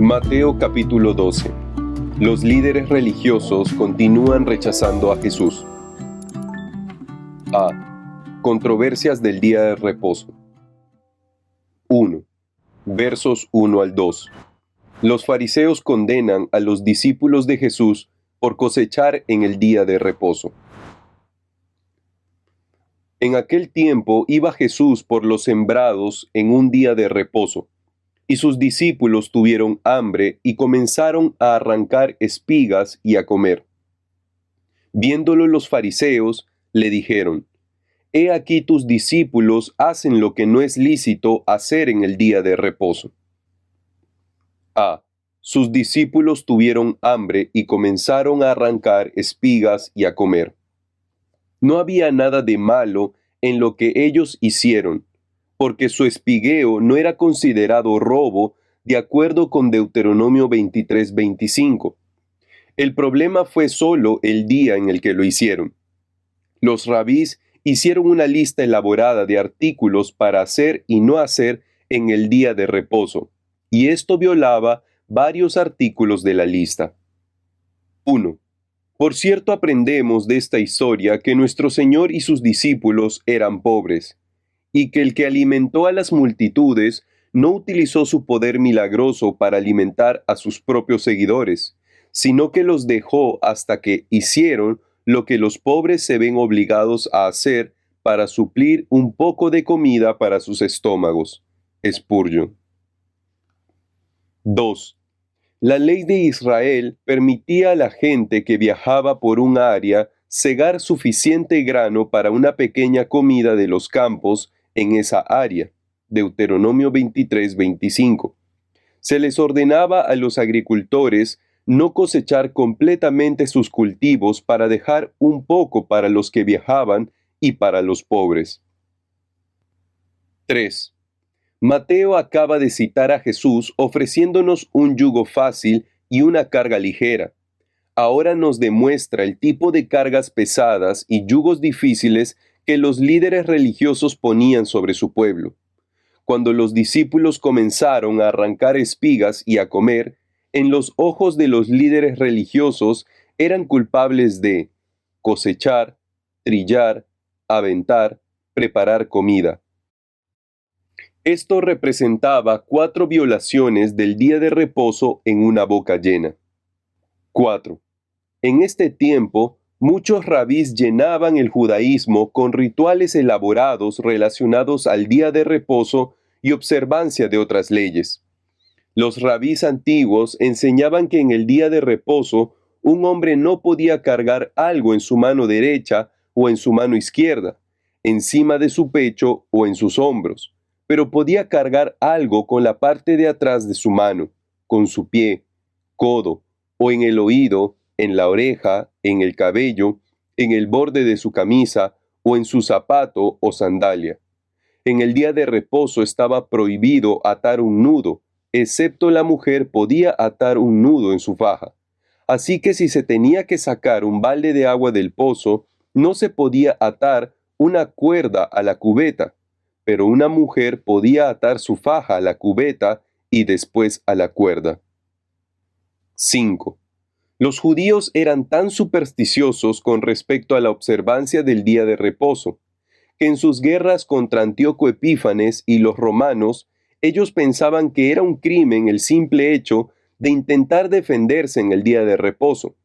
Mateo capítulo 12. Los líderes religiosos continúan rechazando a Jesús. A. Controversias del día de reposo. 1. Versos 1 al 2. Los fariseos condenan a los discípulos de Jesús por cosechar en el día de reposo. En aquel tiempo iba Jesús por los sembrados en un día de reposo, y sus discípulos tuvieron hambre y comenzaron a arrancar espigas y a comer. Viéndolo los fariseos, le dijeron: He aquí tus discípulos hacen lo que no es lícito hacer en el día de reposo. A. Sus discípulos tuvieron hambre y comenzaron a arrancar espigas y a comer. No había nada de malo en lo que ellos hicieron, porque su espigueo no era considerado robo de acuerdo con Deuteronomio 23:25. El problema fue solo el día en el que lo hicieron. Los rabís hicieron una lista elaborada de artículos para hacer y no hacer en el día de reposo, y esto violaba varios artículos de la lista. 1. Por cierto, aprendemos de esta historia que nuestro Señor y sus discípulos eran pobres, y que el que alimentó a las multitudes no utilizó su poder milagroso para alimentar a sus propios seguidores, sino que los dejó hasta que hicieron lo que los pobres se ven obligados a hacer para suplir un poco de comida para sus estómagos. Spurgeon. 2. La ley de Israel permitía a la gente que viajaba por un área segar suficiente grano para una pequeña comida de los campos en esa área. Deuteronomio 23:25. Se les ordenaba a los agricultores no cosechar completamente sus cultivos para dejar un poco para los que viajaban y para los pobres. 3. Mateo acaba de citar a Jesús ofreciéndonos un yugo fácil y una carga ligera. Ahora nos demuestra el tipo de cargas pesadas y yugos difíciles que los líderes religiosos ponían sobre su pueblo. Cuando los discípulos comenzaron a arrancar espigas y a comer, en los ojos de los líderes religiosos eran culpables de cosechar, trillar, aventar, preparar comida. Esto representaba 4 violaciones del día de reposo en una boca llena. 4. En este tiempo, muchos rabís llenaban el judaísmo con rituales elaborados relacionados al día de reposo y observancia de otras leyes. Los rabís antiguos enseñaban que en el día de reposo un hombre no podía cargar algo en su mano derecha o en su mano izquierda, encima de su pecho o en sus hombros, pero podía cargar algo con la parte de atrás de su mano, con su pie, codo, o en el oído, en la oreja, en el cabello, en el borde de su camisa o en su zapato o sandalia. En el día de reposo estaba prohibido atar un nudo, excepto la mujer podía atar un nudo en su faja. Así que si se tenía que sacar un balde de agua del pozo, no se podía atar una cuerda a la cubeta, pero una mujer podía atar su faja a la cubeta y después a la cuerda. 5. Los judíos eran tan supersticiosos con respecto a la observancia del día de reposo, que en sus guerras contra Antíoco Epífanes y los romanos, ellos pensaban que era un crimen el simple hecho de intentar defenderse en el día de reposo.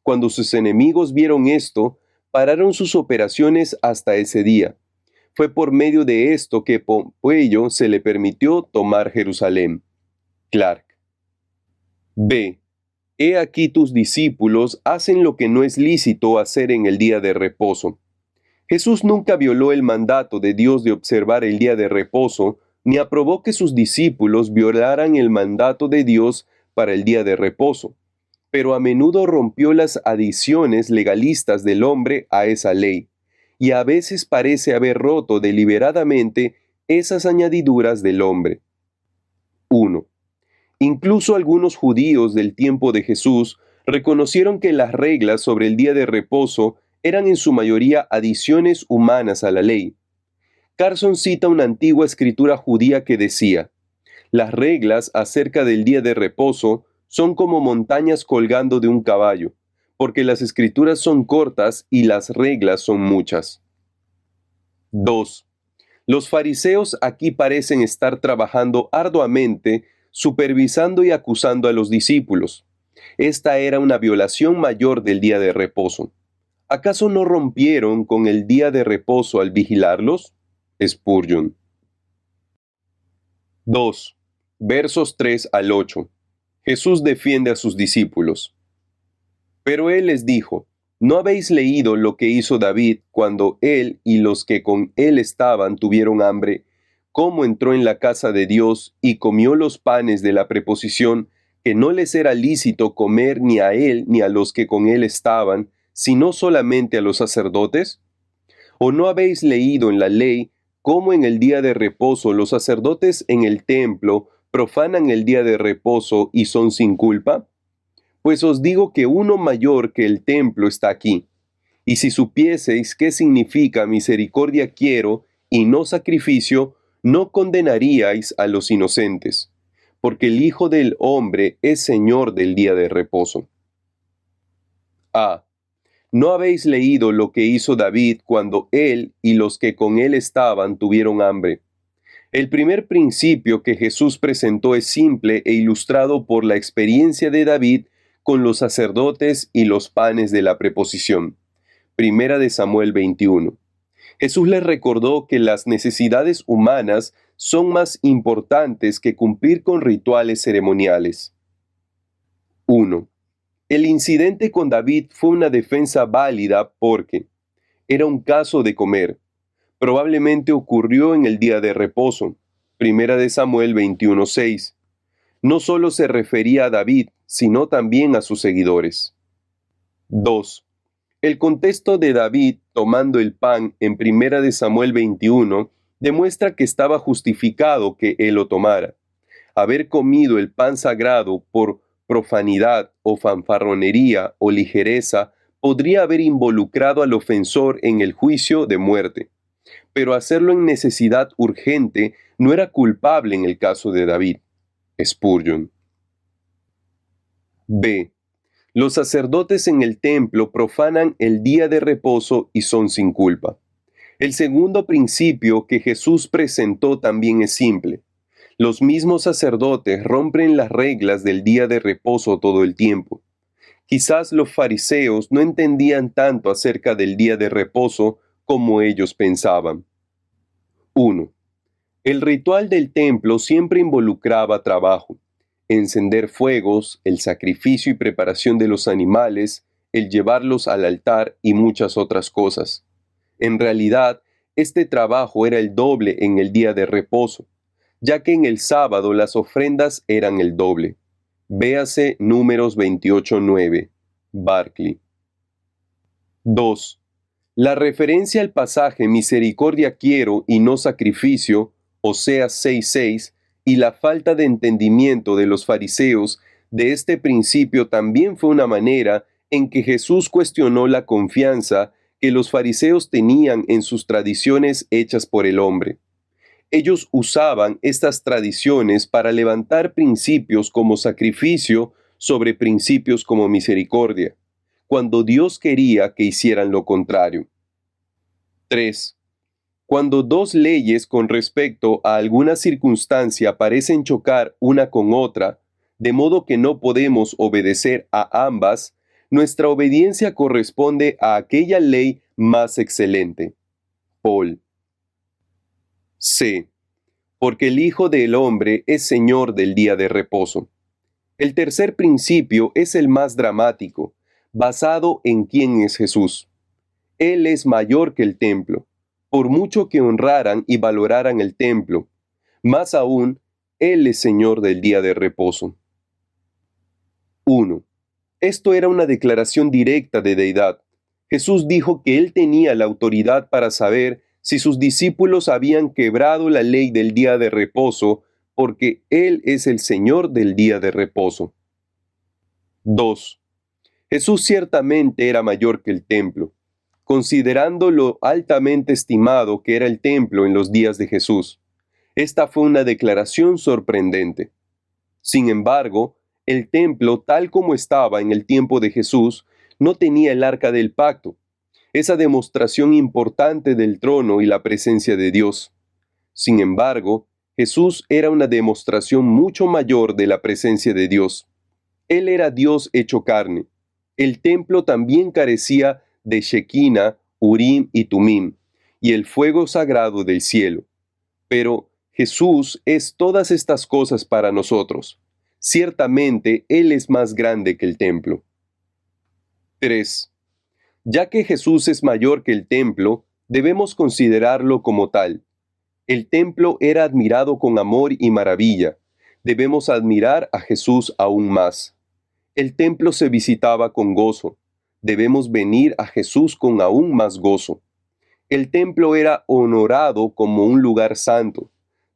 Cuando sus enemigos vieron esto, pararon sus operaciones hasta ese día. Fue por medio de esto que Pompeyo se le permitió tomar Jerusalén. Clark. B. He aquí tus discípulos hacen lo que no es lícito hacer en el día de reposo. Jesús nunca violó el mandato de Dios de observar el día de reposo, ni aprobó que sus discípulos violaran el mandato de Dios para el día de reposo, pero a menudo rompió las adiciones legalistas del hombre a esa ley, y a veces parece haber roto deliberadamente esas añadiduras del hombre. 1. Incluso algunos judíos del tiempo de Jesús reconocieron que las reglas sobre el día de reposo eran en su mayoría adiciones humanas a la ley. Carson cita una antigua escritura judía que decía: Las reglas acerca del día de reposo son como montañas colgando de un caballo, porque las escrituras son cortas y las reglas son muchas. 2. Los fariseos aquí parecen estar trabajando arduamente, supervisando y acusando a los discípulos. Esta era una violación mayor del día de reposo. ¿Acaso no rompieron con el día de reposo al vigilarlos? Spurgeon. 2. Versos 3 al 8. Jesús defiende a sus discípulos. Pero él les dijo: ¿No habéis leído lo que hizo David cuando él y los que con él estaban tuvieron hambre? Cómo entró en la casa de Dios y comió los panes de la preposición, que no les era lícito comer ni a él ni a los que con él estaban, sino solamente a los sacerdotes? ¿O no habéis leído en la ley cómo en el día de reposo los sacerdotes en el templo profanan el día de reposo y son sin culpa? Pues os digo que uno mayor que el templo está aquí. Y si supieseis qué significa misericordia quiero y no sacrificio, no condenaríais a los inocentes, porque el Hijo del Hombre es Señor del día de reposo. A. ¿No habéis leído lo que hizo David cuando él y los que con él estaban tuvieron hambre? El primer principio que Jesús presentó es simple e ilustrado por la experiencia de David con los sacerdotes y los panes de la preposición. Primera de Samuel 21. Jesús les recordó que las necesidades humanas son más importantes que cumplir con rituales ceremoniales. 1. El incidente con David fue una defensa válida porque era un caso de comer. Probablemente ocurrió en el día de reposo. Primera de Samuel 21:6. No solo se refería a David, sino también a sus seguidores. 2. El contexto de David tomando el pan en Primera de Samuel 21 demuestra que estaba justificado que él lo tomara. Haber comido el pan sagrado por profanidad o fanfarronería o ligereza podría haber involucrado al ofensor en el juicio de muerte, pero hacerlo en necesidad urgente no era culpable en el caso de David. Spurgeon. B. Los sacerdotes en el templo profanan el día de reposo y son sin culpa. El segundo principio que Jesús presentó también es simple. Los mismos sacerdotes rompen las reglas del día de reposo todo el tiempo. Quizás los fariseos no entendían tanto acerca del día de reposo como ellos pensaban. 1. El ritual del templo siempre involucraba trabajo: encender fuegos, el sacrificio y preparación de los animales, el llevarlos al altar y muchas otras cosas. En realidad, este trabajo era el doble en el día de reposo, ya que en el sábado las ofrendas eran el doble. Véase Números 28:9, Barclay. 2. La referencia al pasaje misericordia quiero y no sacrificio, Oseas 6:6, y la falta de entendimiento de los fariseos de este principio también fue una manera en que Jesús cuestionó la confianza que los fariseos tenían en sus tradiciones hechas por el hombre. Ellos usaban estas tradiciones para levantar principios como sacrificio sobre principios como misericordia, cuando Dios quería que hicieran lo contrario. 3. Cuando dos leyes con respecto a alguna circunstancia parecen chocar una con otra, de modo que no podemos obedecer a ambas, nuestra obediencia corresponde a aquella ley más excelente. Paul. C. Porque el Hijo del Hombre es Señor del día de reposo. El tercer principio es el más dramático, basado en quién es Jesús. Él es mayor que el templo, por mucho que honraran y valoraran el templo. Más aún, Él es Señor del día de reposo. 1. Esto era una declaración directa de deidad. Jesús dijo que Él tenía la autoridad para saber si sus discípulos habían quebrado la ley del día de reposo, porque Él es el Señor del día de reposo. 2. Jesús ciertamente era mayor que el templo, considerando lo altamente estimado que era el templo en los días de Jesús. Esta fue una declaración sorprendente. Sin embargo, el templo, tal como estaba en el tiempo de Jesús, no tenía el arca del pacto, esa demostración importante del trono y la presencia de Dios. Sin embargo, Jesús era una demostración mucho mayor de la presencia de Dios. Él era Dios hecho carne. El templo también carecía de Shekinah, Urim y Tumim, y el fuego sagrado del cielo. Pero Jesús es todas estas cosas para nosotros. Ciertamente Él es más grande que el templo. 3. Ya que Jesús es mayor que el templo, debemos considerarlo como tal. El templo era admirado con amor y maravilla. Debemos admirar a Jesús aún más. El templo se visitaba con gozo. Debemos venir a Jesús con aún más gozo. El templo era honorado como un lugar santo.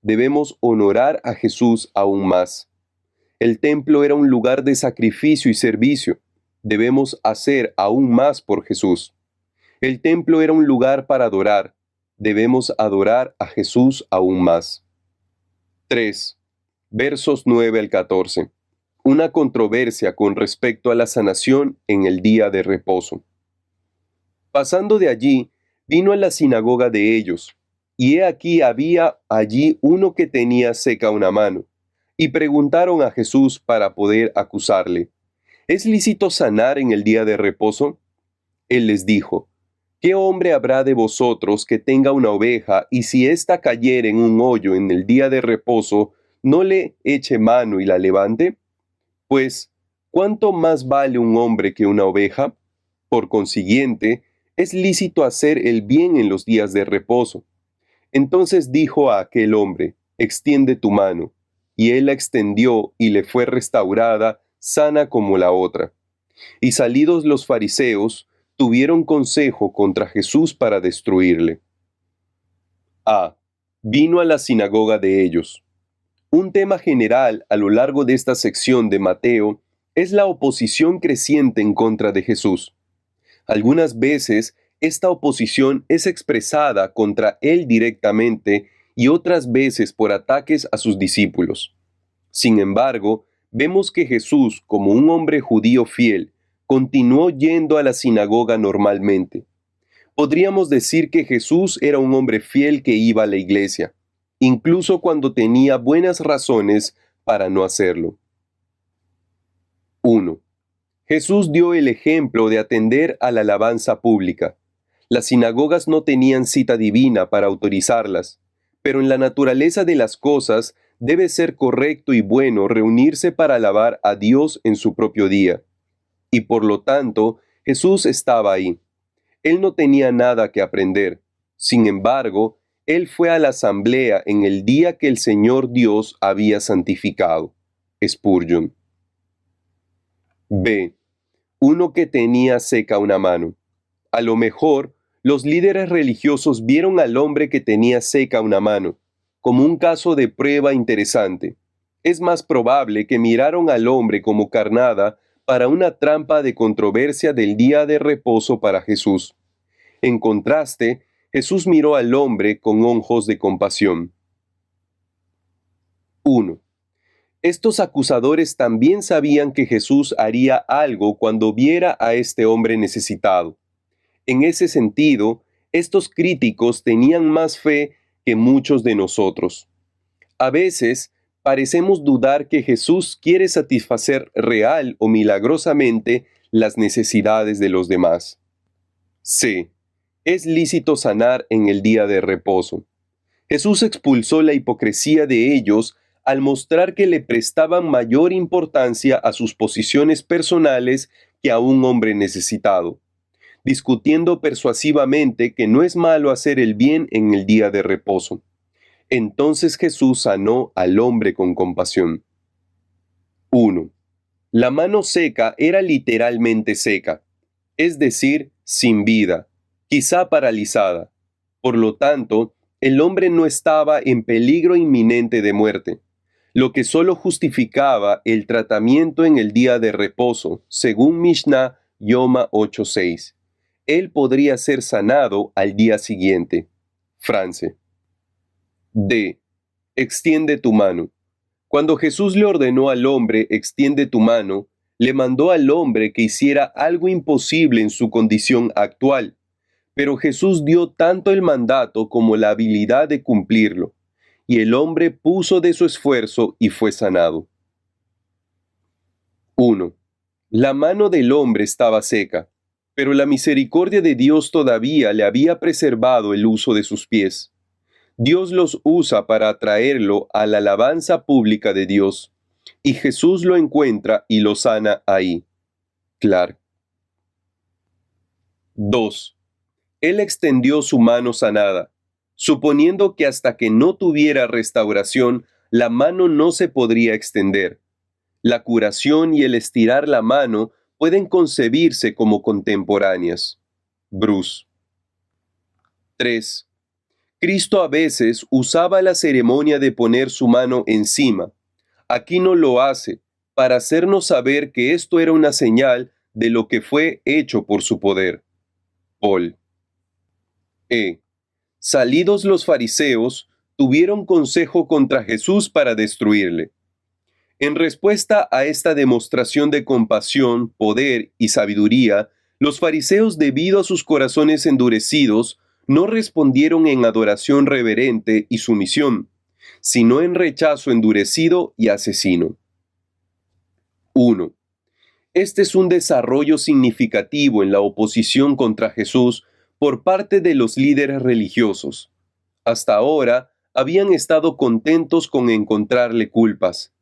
Debemos honorar a Jesús aún más. El templo era un lugar de sacrificio y servicio. Debemos hacer aún más por Jesús. El templo era un lugar para adorar. Debemos adorar a Jesús aún más. 3. Versos 9 al 14. Una controversia con respecto a la sanación en el día de reposo. Pasando de allí, vino a la sinagoga de ellos, y he aquí había allí uno que tenía seca una mano, y preguntaron a Jesús para poder acusarle: ¿Es lícito sanar en el día de reposo? Él les dijo: ¿Qué hombre habrá de vosotros que tenga una oveja, y si ésta cayere en un hoyo en el día de reposo, no le eche mano y la levante? Pues, ¿cuánto más vale un hombre que una oveja? Por consiguiente, es lícito hacer el bien en los días de reposo. Entonces dijo a aquel hombre: extiende tu mano. Y él la extendió y le fue restaurada, sana como la otra. Y salidos los fariseos, tuvieron consejo contra Jesús para destruirle. A. Vino a la sinagoga de ellos. Un tema general a lo largo de esta sección de Mateo es la oposición creciente en contra de Jesús. Algunas veces esta oposición es expresada contra él directamente y otras veces por ataques a sus discípulos. Sin embargo, vemos que Jesús, como un hombre judío fiel, continuó yendo a la sinagoga normalmente. Podríamos decir que Jesús era un hombre fiel que iba a la iglesia, incluso cuando tenía buenas razones para no hacerlo. 1. Jesús dio el ejemplo de atender a la alabanza pública. Las sinagogas no tenían cita divina para autorizarlas, pero en la naturaleza de las cosas debe ser correcto y bueno reunirse para alabar a Dios en su propio día. Y por lo tanto, Jesús estaba ahí. Él no tenía nada que aprender. Sin embargo, él fue a la asamblea en el día que el Señor Dios había santificado. Spurgeon. B. Uno que tenía seca una mano. A lo mejor, los líderes religiosos vieron al hombre que tenía seca una mano como un caso de prueba interesante. Es más probable que miraron al hombre como carnada para una trampa de controversia del día de reposo para Jesús. En contraste, Jesús miró al hombre con ojos de compasión. 1. Estos acusadores también sabían que Jesús haría algo cuando viera a este hombre necesitado. En ese sentido, estos críticos tenían más fe que muchos de nosotros. A veces, parecemos dudar que Jesús quiere satisfacer real o milagrosamente las necesidades de los demás. C. Es lícito sanar en el día de reposo. Jesús expulsó la hipocresía de ellos al mostrar que le prestaban mayor importancia a sus posiciones personales que a un hombre necesitado, discutiendo persuasivamente que no es malo hacer el bien en el día de reposo. Entonces Jesús sanó al hombre con compasión. 1. La mano seca era literalmente seca, es decir, sin vida, quizá paralizada. Por lo tanto, el hombre no estaba en peligro inminente de muerte, lo que solo justificaba el tratamiento en el día de reposo, según Mishnah Yoma 8:6. Él podría ser sanado al día siguiente. France. D. Extiende tu mano. Cuando Jesús le ordenó al hombre, extiende tu mano, le mandó al hombre que hiciera algo imposible en su condición actual. Pero Jesús dio tanto el mandato como la habilidad de cumplirlo, y el hombre puso de su esfuerzo y fue sanado. 1. La mano del hombre estaba seca, pero la misericordia de Dios todavía le había preservado el uso de sus pies. Dios los usa para atraerlo a la alabanza pública de Dios, y Jesús lo encuentra y lo sana ahí. Clark. 2. Él extendió su mano sanada, suponiendo que hasta que no tuviera restauración, la mano no se podría extender. La curación y el estirar la mano pueden concebirse como contemporáneas. Bruce. 3. Cristo a veces usaba la ceremonia de poner su mano encima. Aquí no lo hace, para hacernos saber que esto era una señal de lo que fue hecho por su poder. Paul. Salidos los fariseos, tuvieron consejo contra Jesús para destruirle. En respuesta a esta demostración de compasión, poder y sabiduría, los fariseos, debido a sus corazones endurecidos, no respondieron en adoración reverente y sumisión, sino en rechazo endurecido y asesino. 1. Este es un desarrollo significativo en la oposición contra Jesús por parte de los líderes religiosos. Hasta ahora habían estado contentos con encontrarle culpas.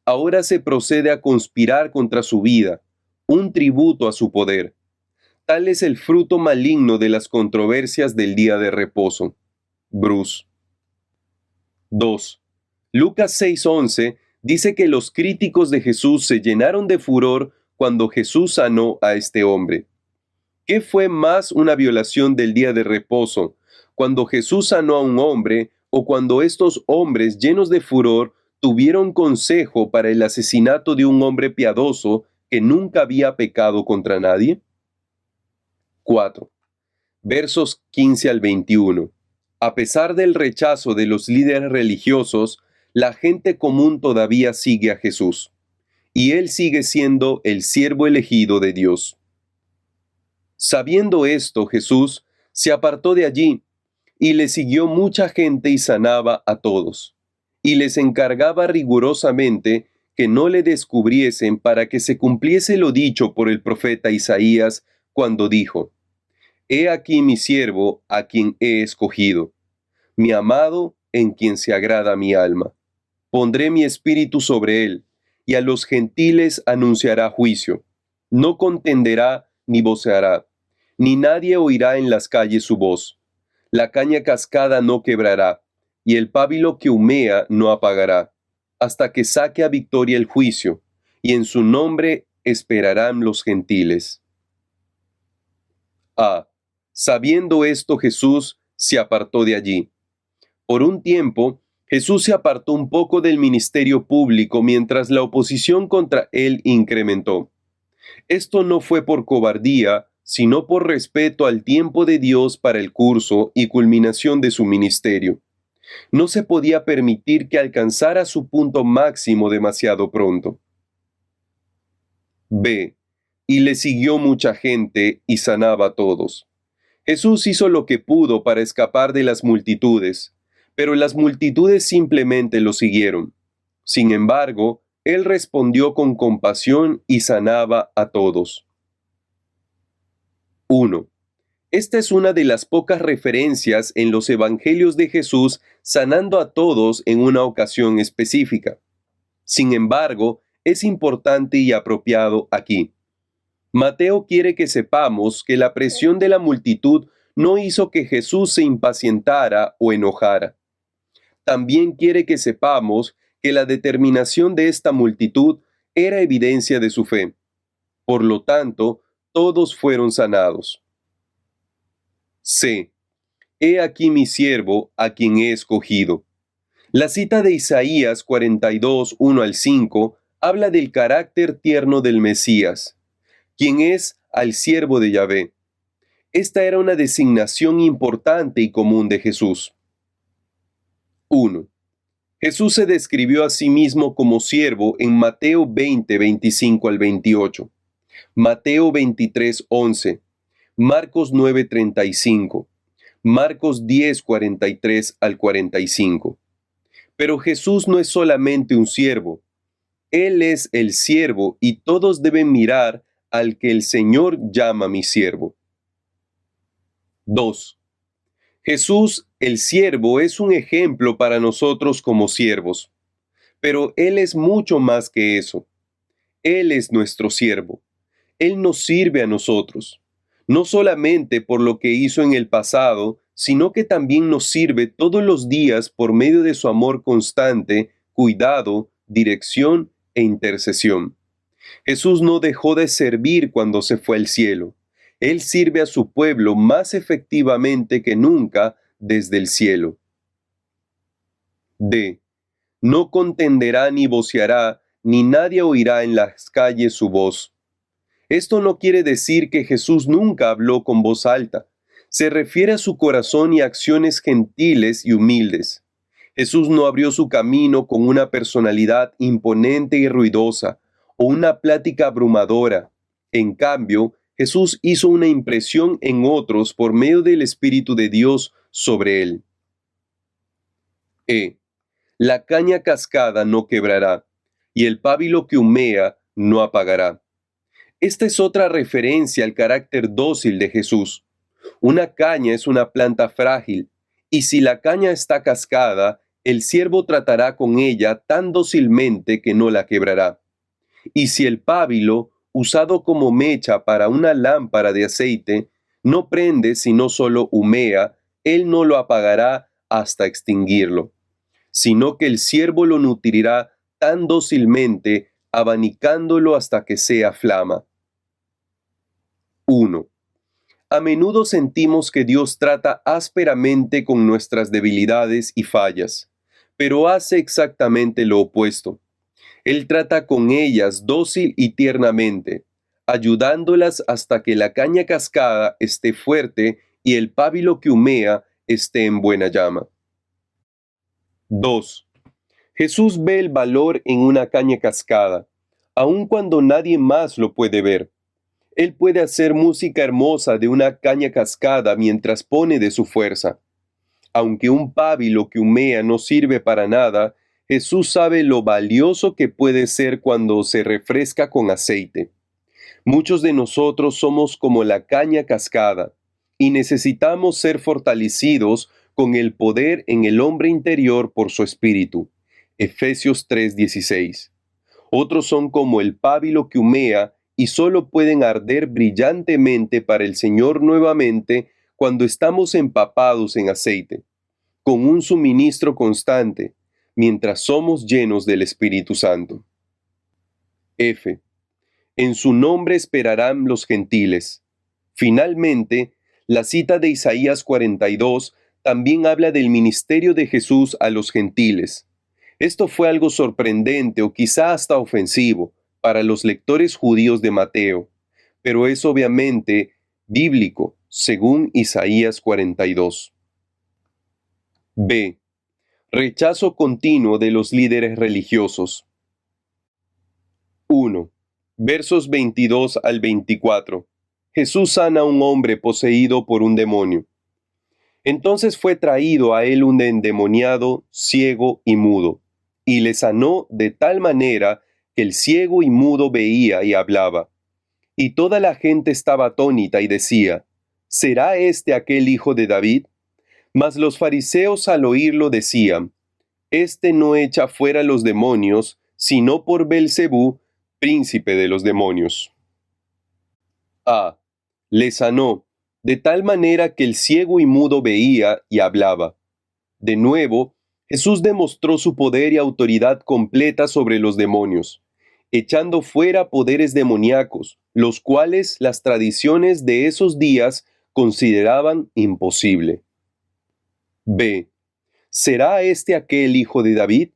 Ahora se procede a conspirar contra su vida, un tributo a su poder. Tal es el fruto maligno de las controversias del día de reposo. Bruce. 2. Lucas 6:11 dice que los críticos de Jesús se llenaron de furor cuando Jesús sanó a este hombre. ¿Qué fue más una violación del día de reposo, cuando Jesús sanó a un hombre o cuando estos hombres llenos de furor tuvieron consejo para el asesinato de un hombre piadoso que nunca había pecado contra nadie? 4. Versos 15 al 21. A pesar del rechazo de los líderes religiosos, la gente común todavía sigue a Jesús, y él sigue siendo el siervo elegido de Dios. Sabiendo esto, Jesús se apartó de allí, y le siguió mucha gente y sanaba a todos, y les encargaba rigurosamente que no le descubriesen para que se cumpliese lo dicho por el profeta Isaías cuando dijo: He aquí mi siervo a quien he escogido, mi amado en quien se agrada mi alma. Pondré mi espíritu sobre él, y a los gentiles anunciará juicio. No contenderá ni voceará, ni nadie oirá en las calles su voz. La caña cascada no quebrará, y el pábilo que humea no apagará, hasta que saque a victoria el juicio, y en su nombre esperarán los gentiles. Sabiendo esto, Jesús se apartó de allí. Por un tiempo, Jesús se apartó un poco del ministerio público mientras la oposición contra él incrementó. Esto no fue por cobardía, sino por respeto al tiempo de Dios para el curso y culminación de su ministerio. No se podía permitir que alcanzara su punto máximo demasiado pronto. Y le siguió mucha gente y sanaba a todos. Jesús hizo lo que pudo para escapar de las multitudes, pero las multitudes simplemente lo siguieron. Sin embargo, él respondió con compasión y sanaba a todos. 1. Esta es una de las pocas referencias en los evangelios de Jesús sanando a todos en una ocasión específica. Sin embargo, es importante y apropiado aquí. Mateo quiere que sepamos que la presión de la multitud no hizo que Jesús se impacientara o enojara. También quiere que sepamos que la determinación de esta multitud era evidencia de su fe. Por lo tanto, todos fueron sanados. He aquí mi siervo a quien he escogido. La cita de Isaías 42, 1 al 5 habla del carácter tierno del Mesías, quien es al siervo de Yahvé. Esta era una designación importante y común de Jesús. 1. Jesús se describió a sí mismo como siervo en Mateo 20, 25 al 28, Mateo 23, 11, Marcos 9, 35, Marcos 10, 43 al 45. Pero Jesús no es solamente un siervo, Él es el siervo y todos deben mirar al que el Señor llama mi siervo. 2. Jesús, el siervo, es un ejemplo para nosotros como siervos, pero Él es mucho más que eso. Él es nuestro siervo. Él nos sirve a nosotros, no solamente por lo que hizo en el pasado, sino que también nos sirve todos los días por medio de su amor constante, cuidado, dirección e intercesión. Jesús no dejó de servir cuando se fue al cielo. Él sirve a su pueblo más efectivamente que nunca desde el cielo. D. No contenderá ni voceará, ni nadie oirá en las calles su voz. Esto no quiere decir que Jesús nunca habló con voz alta. Se refiere a su corazón y acciones gentiles y humildes. Jesús no abrió su camino con una personalidad imponente y ruidosa o una plática abrumadora. En cambio, Jesús hizo una impresión en otros por medio del Espíritu de Dios sobre él. La caña cascada no quebrará, y el pábilo que humea no apagará. Esta es otra referencia al carácter dócil de Jesús. Una caña es una planta frágil, y si la caña está cascada, el siervo tratará con ella tan dócilmente que no la quebrará. Y si el pábilo, usado como mecha para una lámpara de aceite, no prende sino solo humea, él no lo apagará hasta extinguirlo, sino que el siervo lo nutrirá tan dócilmente, abanicándolo hasta que sea flama. 1. A menudo sentimos que Dios trata ásperamente con nuestras debilidades y fallas, pero hace exactamente lo opuesto. Él trata con ellas dócil y tiernamente, ayudándolas hasta que la caña cascada esté fuerte y el pábilo que humea esté en buena llama. 2. Jesús ve el valor en una caña cascada, aun cuando nadie más lo puede ver. Él puede hacer música hermosa de una caña cascada mientras pone de su fuerza. Aunque un pábilo que humea no sirve para nada, Jesús sabe lo valioso que puede ser cuando se refresca con aceite. Muchos de nosotros somos como la caña cascada y necesitamos ser fortalecidos con el poder en el hombre interior por su espíritu. Efesios 3:16. Otros son como el pábilo que humea y solo pueden arder brillantemente para el Señor nuevamente cuando estamos empapados en aceite, con un suministro constante, mientras somos llenos del Espíritu Santo. F. En su nombre esperarán los gentiles. Finalmente, la cita de Isaías 42 también habla del ministerio de Jesús a los gentiles. Esto fue algo sorprendente o quizá hasta ofensivo para los lectores judíos de Mateo, pero es obviamente bíblico, según Isaías 42. B. Rechazo continuo de los líderes religiosos. 1. Versos 22 al 24. Jesús sana a un hombre poseído por un demonio. Entonces fue traído a él un endemoniado, ciego y mudo, y le sanó de tal manera que el ciego y mudo veía y hablaba. Y toda la gente estaba atónita y decía, ¿será este aquel hijo de David? Mas los fariseos al oírlo decían, este no echa fuera los demonios, sino por Belcebú, príncipe de los demonios. A. Le sanó, de tal manera que el ciego y mudo veía y hablaba. De nuevo, Jesús demostró su poder y autoridad completa sobre los demonios, echando fuera poderes demoníacos, los cuales las tradiciones de esos días consideraban imposible. B. ¿Será este aquel hijo de David?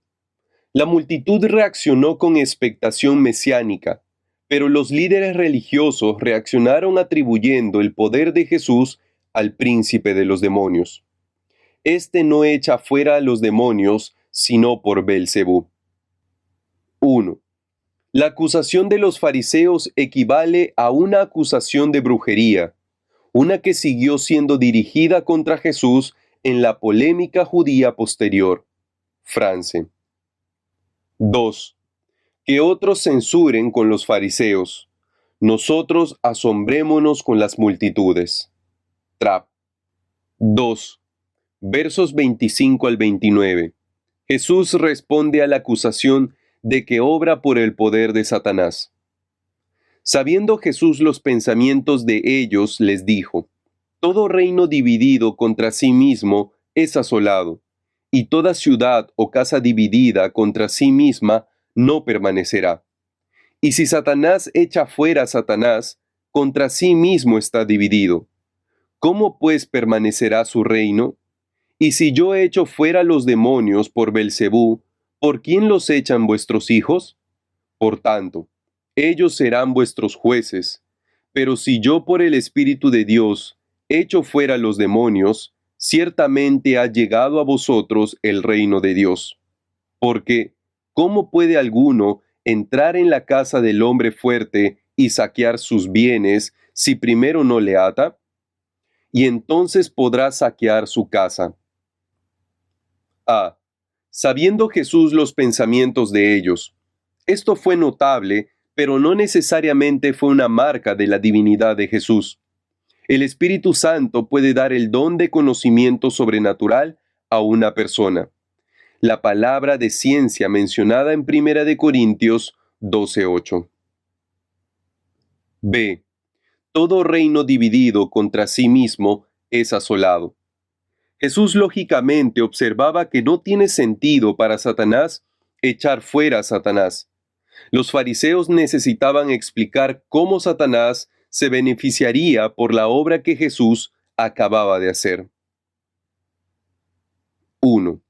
La multitud reaccionó con expectación mesiánica, pero los líderes religiosos reaccionaron atribuyendo el poder de Jesús al príncipe de los demonios. Este no echa fuera a los demonios, sino por Beelzebú. 1. La acusación de los fariseos equivale a una acusación de brujería, una que siguió siendo dirigida contra Jesús en la polémica judía posterior. France. 2. Que otros censuren con los fariseos. Nosotros asombrémonos con las multitudes. Trapp. 2. Versos 25 al 29. Jesús responde a la acusación de que obra por el poder de Satanás. Sabiendo Jesús los pensamientos de ellos, les dijo: todo reino dividido contra sí mismo es asolado, y toda ciudad o casa dividida contra sí misma no permanecerá. Y si Satanás echa fuera a Satanás, contra sí mismo está dividido. ¿Cómo pues permanecerá su reino? Y si yo echo fuera los demonios por Beelzebú, ¿por quién los echan vuestros hijos? Por tanto, ellos serán vuestros jueces. Pero si yo por el Espíritu de Dios echo fuera los demonios, ciertamente ha llegado a vosotros el reino de Dios. Porque, ¿cómo puede alguno entrar en la casa del hombre fuerte y saquear sus bienes si primero no le ata? Y entonces podrá saquear su casa. A. Sabiendo Jesús los pensamientos de ellos. Esto fue notable, pero no necesariamente fue una marca de la divinidad de Jesús. El Espíritu Santo puede dar el don de conocimiento sobrenatural a una persona. La palabra de ciencia mencionada en 1 Corintios 12:8. B. Todo reino dividido contra sí mismo es asolado. Jesús lógicamente observaba que no tiene sentido para Satanás echar fuera a Satanás. Los fariseos necesitaban explicar cómo Satanás se beneficiaría por la obra que Jesús acababa de hacer. 1.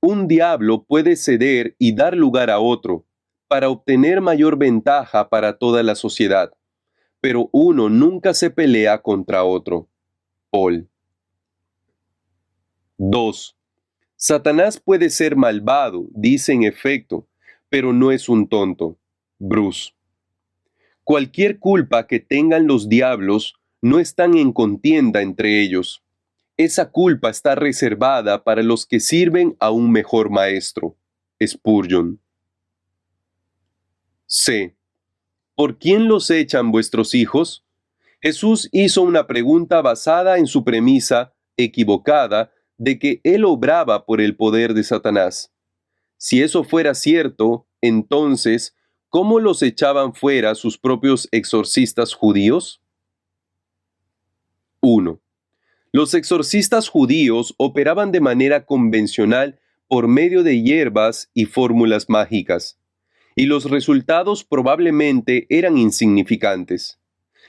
Un diablo puede ceder y dar lugar a otro para obtener mayor ventaja para toda la sociedad, pero uno nunca se pelea contra otro. Paul. 2. Satanás puede ser malvado, dice en efecto, pero no es un tonto. Bruce. Cualquier culpa que tengan los diablos no están en contienda entre ellos. Esa culpa está reservada para los que sirven a un mejor maestro. Spurgeon. C. ¿Por quién los echan vuestros hijos? Jesús hizo una pregunta basada en su premisa equivocada de que él obraba por el poder de Satanás. Si eso fuera cierto, entonces, ¿cómo los echaban fuera sus propios exorcistas judíos? 1. Los exorcistas judíos operaban de manera convencional por medio de hierbas y fórmulas mágicas, y los resultados probablemente eran insignificantes.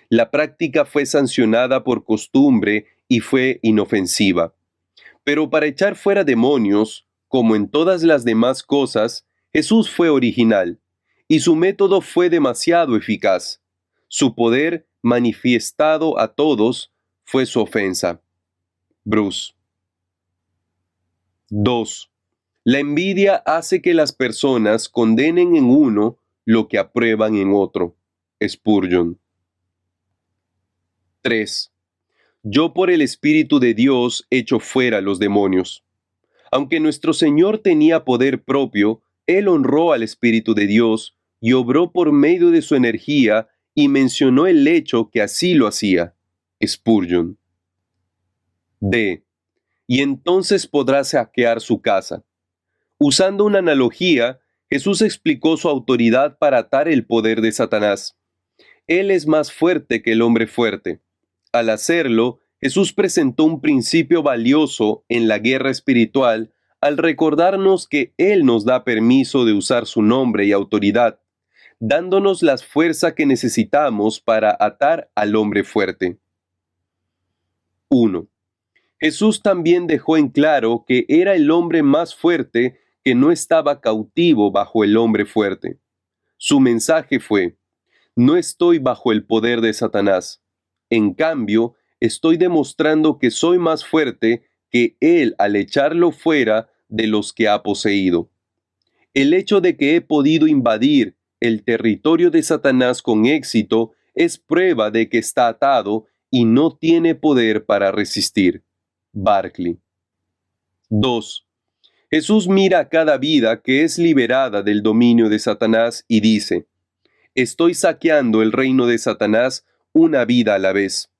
La práctica fue sancionada por costumbre y fue inofensiva. Pero para echar fuera demonios, como en todas las demás cosas, Jesús fue original, y su método fue demasiado eficaz. Su poder, manifestado a todos, fue su ofensa. Bruce. 2. La envidia hace que las personas condenen en uno lo que aprueban en otro. Spurgeon. 3. Yo por el Espíritu de Dios echo fuera los demonios. Aunque nuestro Señor tenía poder propio, Él honró al Espíritu de Dios y obró por medio de su energía y mencionó el hecho que así lo hacía. Spurgeon. D. Y entonces podrá saquear su casa. Usando una analogía, Jesús explicó su autoridad para atar el poder de Satanás. Él es más fuerte que el hombre fuerte. Al hacerlo, Jesús presentó un principio valioso en la guerra espiritual al recordarnos que Él nos da permiso de usar su nombre y autoridad, dándonos la fuerza que necesitamos para atar al hombre fuerte. 1. Jesús también dejó en claro que era el hombre más fuerte que no estaba cautivo bajo el hombre fuerte. Su mensaje fue: no estoy bajo el poder de Satanás. En cambio, estoy demostrando que soy más fuerte que él al echarlo fuera de los que ha poseído. El hecho de que he podido invadir el territorio de Satanás con éxito es prueba de que está atado y no tiene poder para resistir. Barclay. 2. Jesús mira a cada vida que es liberada del dominio de Satanás y dice: estoy saqueando el reino de Satanás una vida a la vez.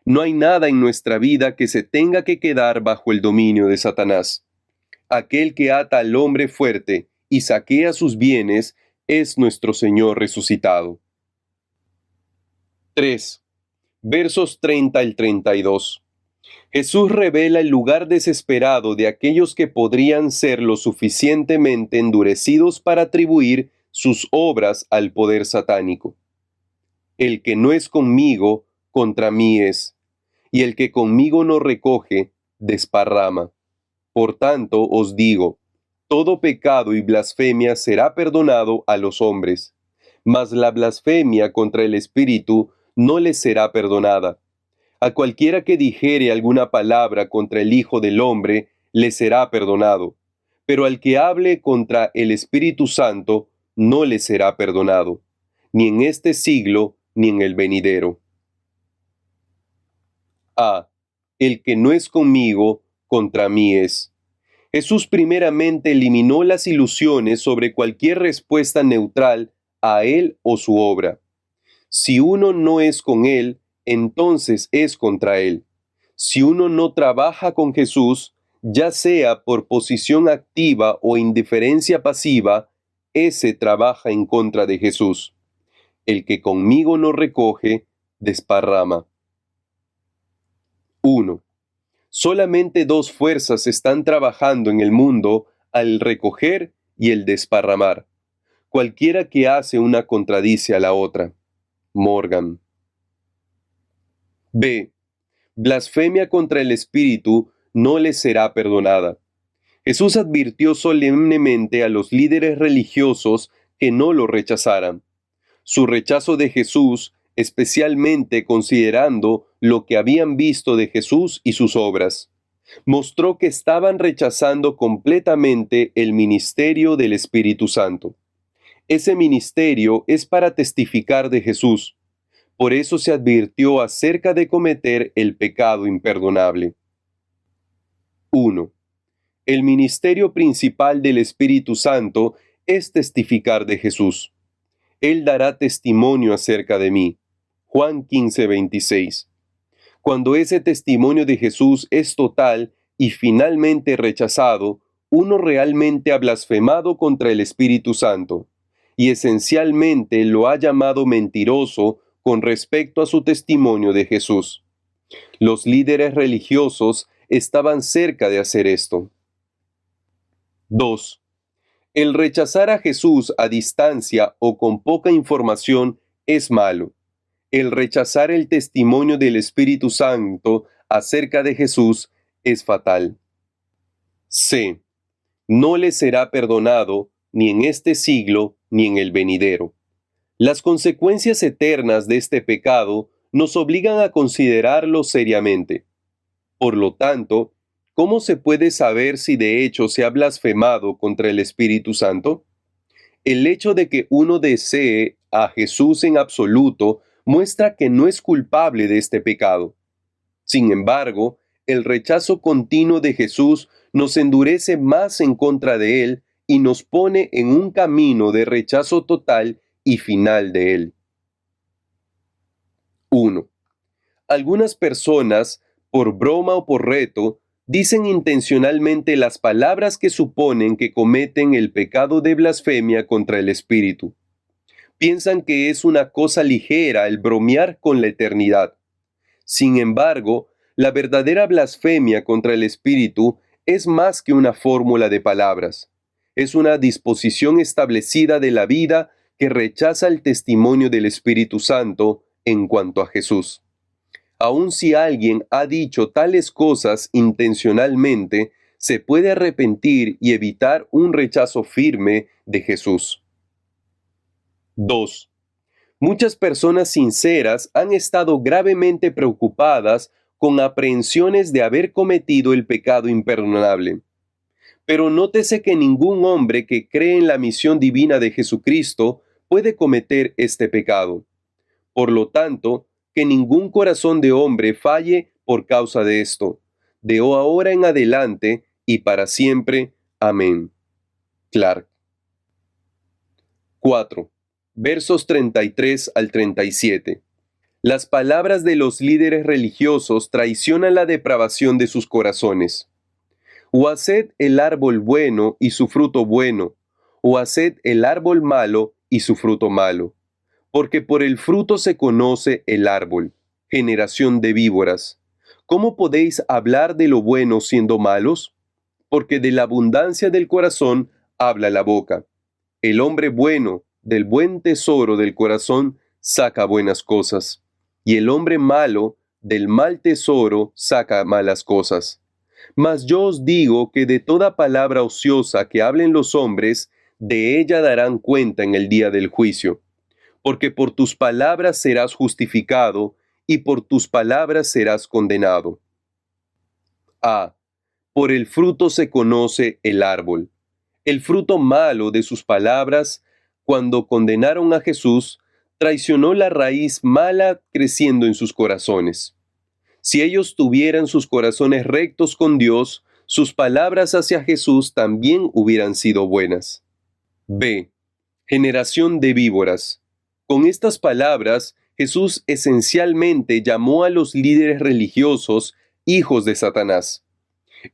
No hay nada en nuestra vida que se tenga que quedar bajo el dominio de Satanás. Aquel que ata al hombre fuerte y saquea sus bienes es nuestro Señor resucitado. 3. Versos 30 al 32. Jesús revela el lugar desesperado de aquellos que podrían ser lo suficientemente endurecidos para atribuir sus obras al poder satánico. El que no es conmigo, contra mí es, y el que conmigo no recoge, desparrama. Por tanto os digo, todo pecado y blasfemia será perdonado a los hombres, mas la blasfemia contra el Espíritu no les será perdonada. A cualquiera que dijere alguna palabra contra el Hijo del Hombre, le será perdonado, pero al que hable contra el Espíritu Santo, no le será perdonado, ni en este siglo, ni en el venidero. A. El que no es conmigo, contra mí es. Jesús primeramente eliminó las ilusiones sobre cualquier respuesta neutral a él o su obra. Si uno no es con él, entonces es contra él. Si uno no trabaja con Jesús, ya sea por posición activa o indiferencia pasiva, ese trabaja en contra de Jesús. El que conmigo no recoge, desparrama. 1. Solamente dos fuerzas están trabajando en el mundo, al recoger y el desparramar. Cualquiera que hace una contradice a la otra. Morgan. B. Blasfemia contra el Espíritu no les será perdonada. Jesús advirtió solemnemente a los líderes religiosos que no lo rechazaran. Su rechazo de Jesús, especialmente considerando lo que habían visto de Jesús y sus obras, mostró que estaban rechazando completamente el ministerio del Espíritu Santo. Ese ministerio es para testificar de Jesús. Por eso se advirtió acerca de cometer el pecado imperdonable. 1. El ministerio principal del Espíritu Santo es testificar de Jesús. Él dará testimonio acerca de mí. Juan 15:26. Cuando ese testimonio de Jesús es total y finalmente rechazado, uno realmente ha blasfemado contra el Espíritu Santo, y esencialmente lo ha llamado mentiroso con respecto a su testimonio de Jesús. Los líderes religiosos estaban cerca de hacer esto. 2. El rechazar a Jesús a distancia o con poca información es malo. El rechazar el testimonio del Espíritu Santo acerca de Jesús es fatal. C. No le será perdonado ni en este siglo ni en el venidero. Las consecuencias eternas de este pecado nos obligan a considerarlo seriamente. Por lo tanto, ¿cómo se puede saber si de hecho se ha blasfemado contra el Espíritu Santo? El hecho de que uno desee a Jesús en absoluto muestra que no es culpable de este pecado. Sin embargo, el rechazo continuo de Jesús nos endurece más en contra de Él y nos pone en un camino de rechazo total y final de Él. 1. Algunas personas, por broma o por reto, dicen intencionalmente las palabras que suponen que cometen el pecado de blasfemia contra el Espíritu. Piensan que es una cosa ligera el bromear con la eternidad. Sin embargo, la verdadera blasfemia contra el Espíritu es más que una fórmula de palabras. Es una disposición establecida de la vida que rechaza el testimonio del Espíritu Santo en cuanto a Jesús. Aun si alguien ha dicho tales cosas intencionalmente, se puede arrepentir y evitar un rechazo firme de Jesús. 2. Muchas personas sinceras han estado gravemente preocupadas con aprehensiones de haber cometido el pecado imperdonable. Pero nótese que ningún hombre que cree en la misión divina de Jesucristo puede cometer este pecado. Por lo tanto, que ningún corazón de hombre falle por causa de esto, de ahora en adelante y para siempre. Amén. Clark. 4. Versos 33 al 37. Las palabras de los líderes religiosos traicionan la depravación de sus corazones. O haced el árbol bueno y su fruto bueno, o haced el árbol malo y su fruto malo. Porque por el fruto se conoce el árbol, generación de víboras. ¿Cómo podéis hablar de lo bueno siendo malos? Porque de la abundancia del corazón habla la boca. El hombre bueno, del buen tesoro del corazón, saca buenas cosas. Y el hombre malo, del mal tesoro, saca malas cosas. Mas yo os digo que de toda palabra ociosa que hablen los hombres, de ella darán cuenta en el día del juicio. Porque por tus palabras serás justificado, y por tus palabras serás condenado. A. Por el fruto se conoce el árbol. El fruto malo de sus palabras, cuando condenaron a Jesús, traicionó la raíz mala creciendo en sus corazones. Si ellos tuvieran sus corazones rectos con Dios, sus palabras hacia Jesús también hubieran sido buenas. B. Generación de víboras. Con estas palabras, Jesús esencialmente llamó a los líderes religiosos hijos de Satanás.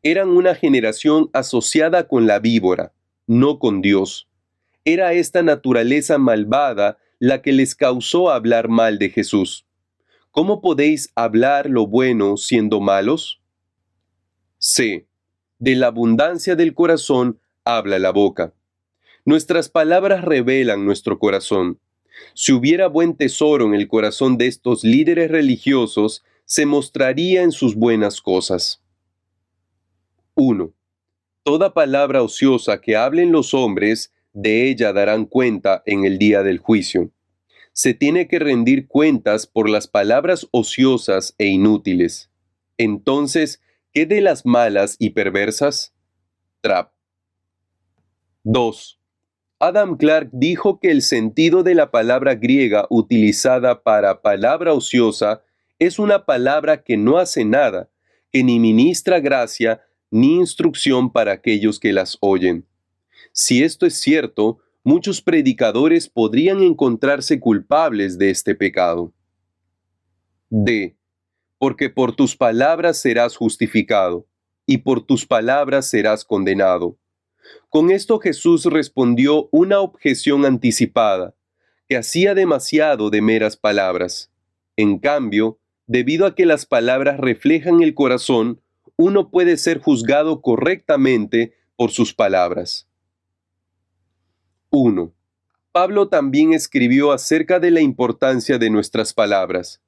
Eran una generación asociada con la víbora, no con Dios. Era esta naturaleza malvada la que les causó hablar mal de Jesús. ¿Cómo podéis hablar lo bueno siendo malos? C. De la abundancia del corazón habla la boca. Nuestras palabras revelan nuestro corazón. Si hubiera buen tesoro en el corazón de estos líderes religiosos, se mostraría en sus buenas cosas. 1. Toda palabra ociosa que hablen los hombres, de ella darán cuenta en el día del juicio. Se tiene que rendir cuentas por las palabras ociosas e inútiles. Entonces, ¿qué de las malas y perversas? Trapp. 2. Adam Clarke dijo que el sentido de la palabra griega utilizada para palabra ociosa es una palabra que no hace nada, que ni ministra gracia ni instrucción para aquellos que las oyen. Si esto es cierto, muchos predicadores podrían encontrarse culpables de este pecado. D. Porque por tus palabras serás justificado, y por tus palabras serás condenado. Con esto Jesús respondió una objeción anticipada, que hacía demasiado de meras palabras. En cambio, debido a que las palabras reflejan el corazón, uno puede ser juzgado correctamente por sus palabras. 1. Pablo también escribió acerca de la importancia de nuestras palabras,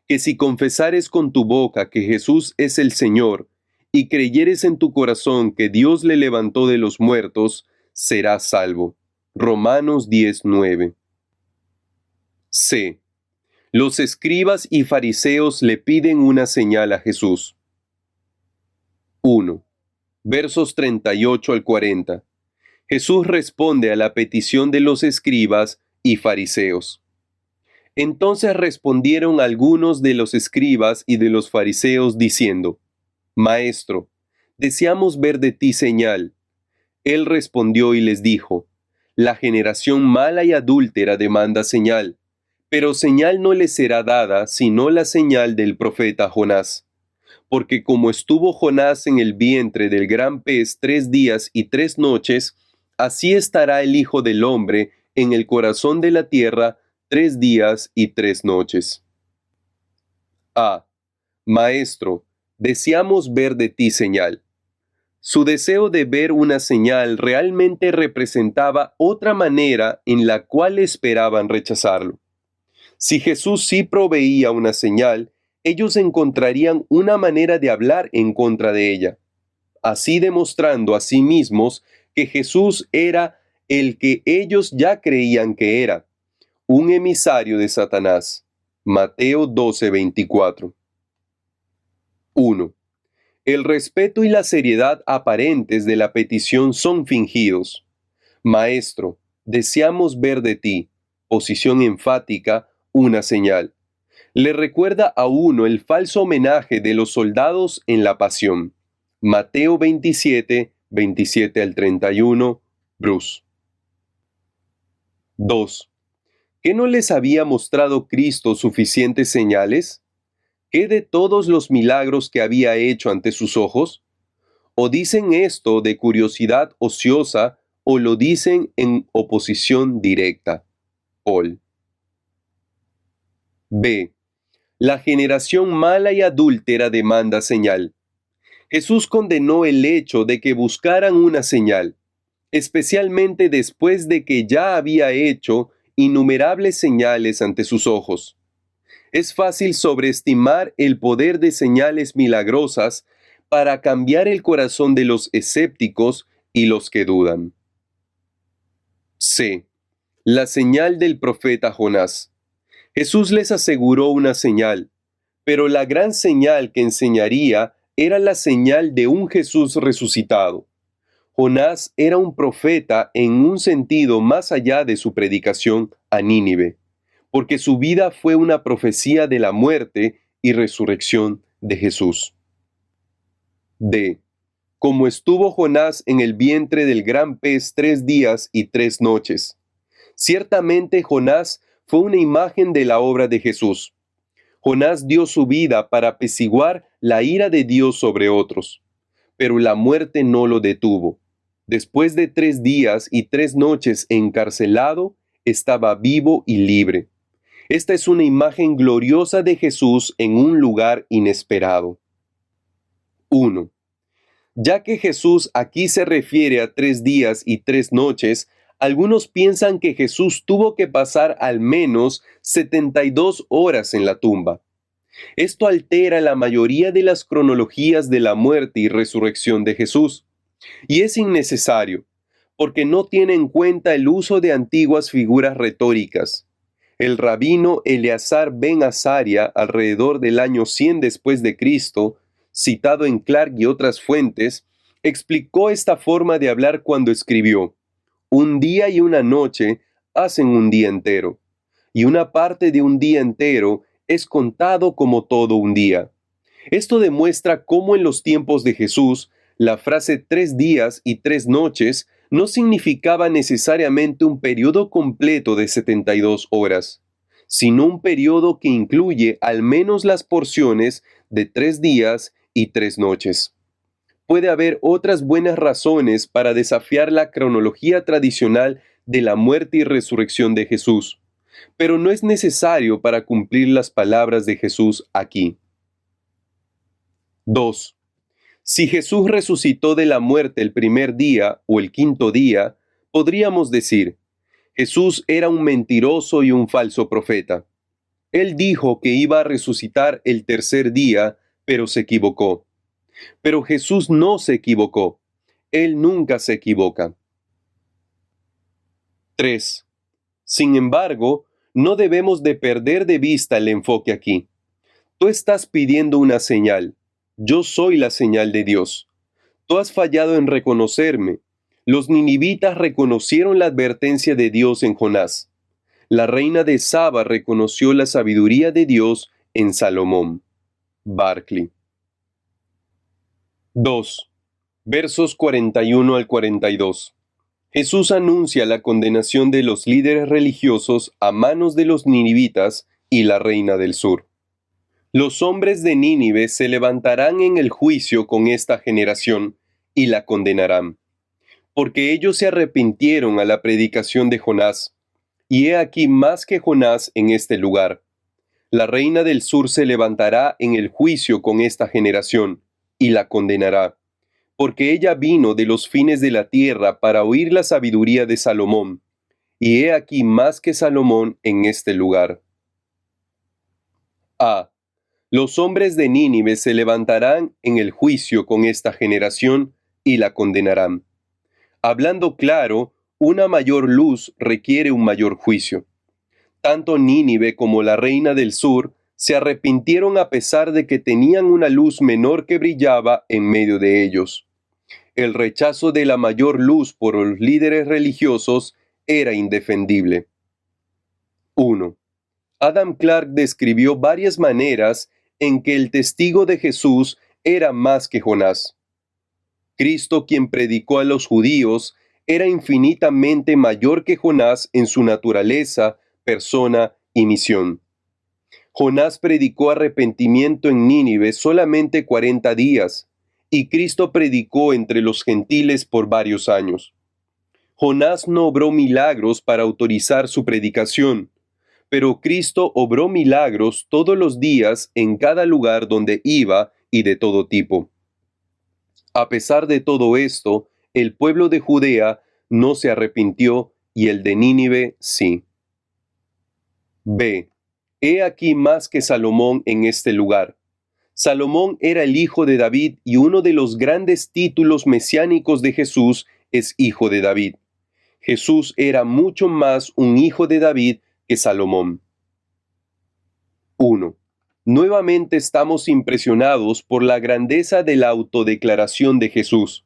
que si confesares con tu boca que Jesús es el Señor, y creyeres en tu corazón que Dios le levantó de los muertos, serás salvo. Romanos 10:9. C. Los escribas y fariseos le piden una señal a Jesús. 1. Versos 38 al 40. Jesús responde a la petición de los escribas y fariseos. Entonces respondieron algunos de los escribas y de los fariseos diciendo: Maestro, deseamos ver de ti señal. Él respondió y les dijo: La generación mala y adúltera demanda señal, pero señal no les será dada sino la señal del profeta Jonás. Porque como estuvo Jonás en el vientre del gran pez 3 días y 3 noches, así estará el Hijo del Hombre en el corazón de la tierra 3 días y 3 noches. A. Maestro, deseamos ver de ti señal. Su deseo de ver una señal realmente representaba otra manera en la cual esperaban rechazarlo. Si Jesús sí proveía una señal, ellos encontrarían una manera de hablar en contra de ella, así demostrando a sí mismos que Jesús era el que ellos ya creían que era, un emisario de Satanás. Mateo 12:24. 1. El respeto y la seriedad aparentes de la petición son fingidos. Maestro, deseamos ver de ti, posición enfática, una señal. Le recuerda a uno el falso homenaje de los soldados en la pasión. Mateo 27, 27 al 31, Bruce. 2. ¿Qué no les había mostrado Cristo suficientes señales? ¿Qué de todos los milagros que había hecho ante sus ojos? ¿O dicen esto de curiosidad ociosa o lo dicen en oposición directa? Paul. B. La generación mala y adúltera demanda señal. Jesús condenó el hecho de que buscaran una señal, especialmente después de que ya había hecho innumerables señales ante sus ojos. Es fácil sobreestimar el poder de señales milagrosas para cambiar el corazón de los escépticos y los que dudan. C. La señal del profeta Jonás. Jesús les aseguró una señal, pero la gran señal que enseñaría era la señal de un Jesús resucitado. Jonás era un profeta en un sentido más allá de su predicación a Nínive, porque su vida fue una profecía de la muerte y resurrección de Jesús. D. Como estuvo Jonás en el vientre del gran pez 3 días y 3 noches. Ciertamente Jonás fue una imagen de la obra de Jesús. Jonás dio su vida para apaciguar la ira de Dios sobre otros, pero la muerte no lo detuvo. Después de 3 días y 3 noches encarcelado, estaba vivo y libre. Esta es una imagen gloriosa de Jesús en un lugar inesperado. 1. Ya que Jesús aquí se refiere a 3 días y 3 noches, algunos piensan que Jesús tuvo que pasar al menos 72 horas en la tumba. Esto altera la mayoría de las cronologías de la muerte y resurrección de Jesús. Y es innecesario, porque no tiene en cuenta el uso de antiguas figuras retóricas. El rabino Eleazar ben Azaria, alrededor del año 100 después de Cristo, citado en Clark y otras fuentes, explicó esta forma de hablar cuando escribió: un día y una noche hacen un día entero, y una parte de un día entero es contado como todo un día. Esto demuestra cómo en los tiempos de Jesús, la frase 3 días y 3 noches no significaba necesariamente un periodo completo de 72 horas, sino un periodo que incluye al menos las porciones de 3 días y 3 noches. Puede haber otras buenas razones para desafiar la cronología tradicional de la muerte y resurrección de Jesús, pero no es necesario para cumplir las palabras de Jesús aquí. 2. Si Jesús resucitó de la muerte el primer día o el quinto día, podríamos decir: Jesús era un mentiroso y un falso profeta. Él dijo que iba a resucitar el tercer día, pero se equivocó. Pero Jesús no se equivocó. Él nunca se equivoca. 3. Sin embargo, no debemos de perder de vista el enfoque aquí. Tú estás pidiendo una señal. Yo soy la señal de Dios. Tú has fallado en reconocerme. Los ninivitas reconocieron la advertencia de Dios en Jonás. La reina de Saba reconoció la sabiduría de Dios en Salomón. Barclay. 2. Versos 41 al 42. Jesús anuncia la condenación de los líderes religiosos a manos de los ninivitas y la reina del sur. Los hombres de Nínive se levantarán en el juicio con esta generación y la condenarán, porque ellos se arrepintieron a la predicación de Jonás, y he aquí más que Jonás en este lugar. La reina del sur se levantará en el juicio con esta generación y la condenará, porque ella vino de los fines de la tierra para oír la sabiduría de Salomón, y he aquí más que Salomón en este lugar. A. Los hombres de Nínive se levantarán en el juicio con esta generación y la condenarán. Hablando claro, una mayor luz requiere un mayor juicio. Tanto Nínive como la reina del sur se arrepintieron a pesar de que tenían una luz menor que brillaba en medio de ellos. El rechazo de la mayor luz por los líderes religiosos era indefendible. 1. Adam Clarke describió varias maneras en que el testigo de Jesús era más que Jonás. Cristo, quien predicó a los judíos, era infinitamente mayor que Jonás en su naturaleza, persona y misión. Jonás predicó arrepentimiento en Nínive solamente 40 días, y Cristo predicó entre los gentiles por varios años. Jonás no obró milagros para autorizar su predicación, pero Cristo obró milagros todos los días en cada lugar donde iba y de todo tipo. A pesar de todo esto, el pueblo de Judea no se arrepintió y el de Nínive sí. B. He aquí más que Salomón en este lugar. Salomón era el hijo de David y uno de los grandes títulos mesiánicos de Jesús es hijo de David. Jesús era mucho más un hijo de David que Salomón. 1. Nuevamente estamos impresionados por la grandeza de la autodeclaración de Jesús.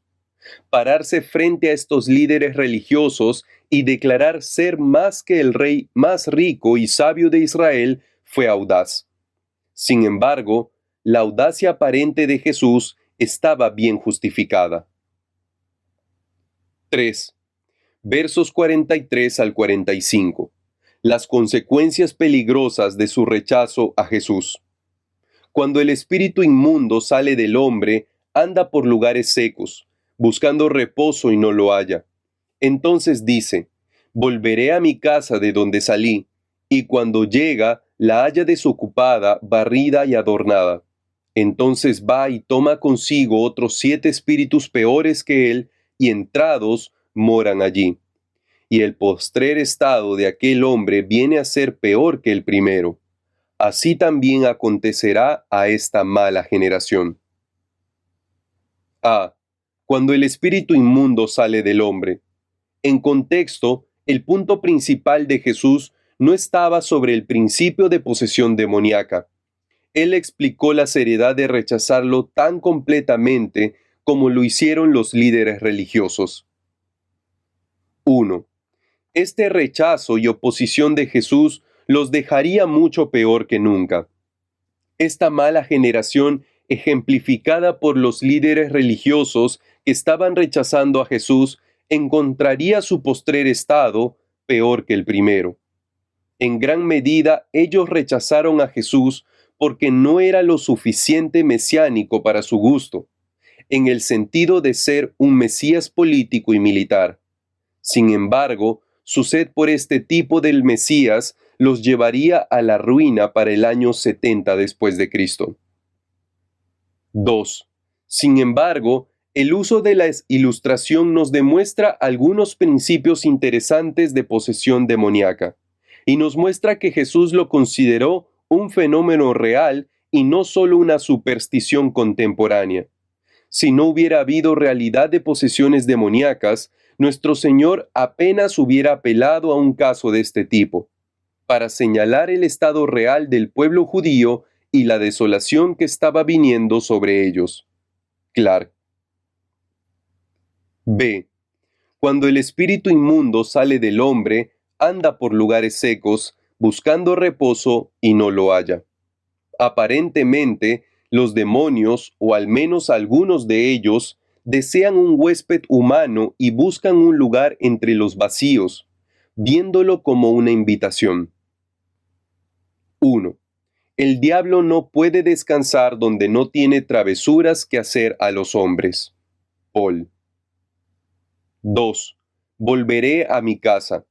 Pararse frente a estos líderes religiosos y declarar ser más que el rey más rico y sabio de Israel fue audaz. Sin embargo, la audacia aparente de Jesús estaba bien justificada. 3. Versos 43 al 45. Las consecuencias peligrosas de su rechazo a Jesús. Cuando el espíritu inmundo sale del hombre, anda por lugares secos, buscando reposo y no lo halla. Entonces dice: volveré a mi casa de donde salí, y cuando llega, la halla desocupada, barrida y adornada. Entonces va y toma consigo otros 7 espíritus peores que él, y entrados moran allí. Y el postrer estado de aquel hombre viene a ser peor que el primero. Así también acontecerá a esta mala generación. A. Cuando el espíritu inmundo sale del hombre. En contexto, el punto principal de Jesús no estaba sobre el principio de posesión demoníaca. Él explicó la seriedad de rechazarlo tan completamente como lo hicieron los líderes religiosos. 1. Este rechazo y oposición de Jesús los dejaría mucho peor que nunca. Esta mala generación, ejemplificada por los líderes religiosos que estaban rechazando a Jesús, encontraría su postrer estado peor que el primero. En gran medida, ellos rechazaron a Jesús porque no era lo suficiente mesiánico para su gusto, en el sentido de ser un Mesías político y militar. Sin embargo, su sed por este tipo del Mesías los llevaría a la ruina para el año 70 después de Cristo. 2. Sin embargo, el uso de la ilustración nos demuestra algunos principios interesantes de posesión demoníaca, y nos muestra que Jesús lo consideró un fenómeno real y no solo una superstición contemporánea. Si no hubiera habido realidad de posesiones demoníacas, nuestro Señor apenas hubiera apelado a un caso de este tipo, para señalar el estado real del pueblo judío y la desolación que estaba viniendo sobre ellos. Clarke. B. Cuando el espíritu inmundo sale del hombre, anda por lugares secos, buscando reposo y no lo halla. Aparentemente, los demonios, o al menos algunos de ellos, desean un huésped humano y buscan un lugar entre los vacíos, viéndolo como una invitación. 1. El diablo no puede descansar donde no tiene travesuras que hacer a los hombres. Paul. 2. Volveré a mi casa.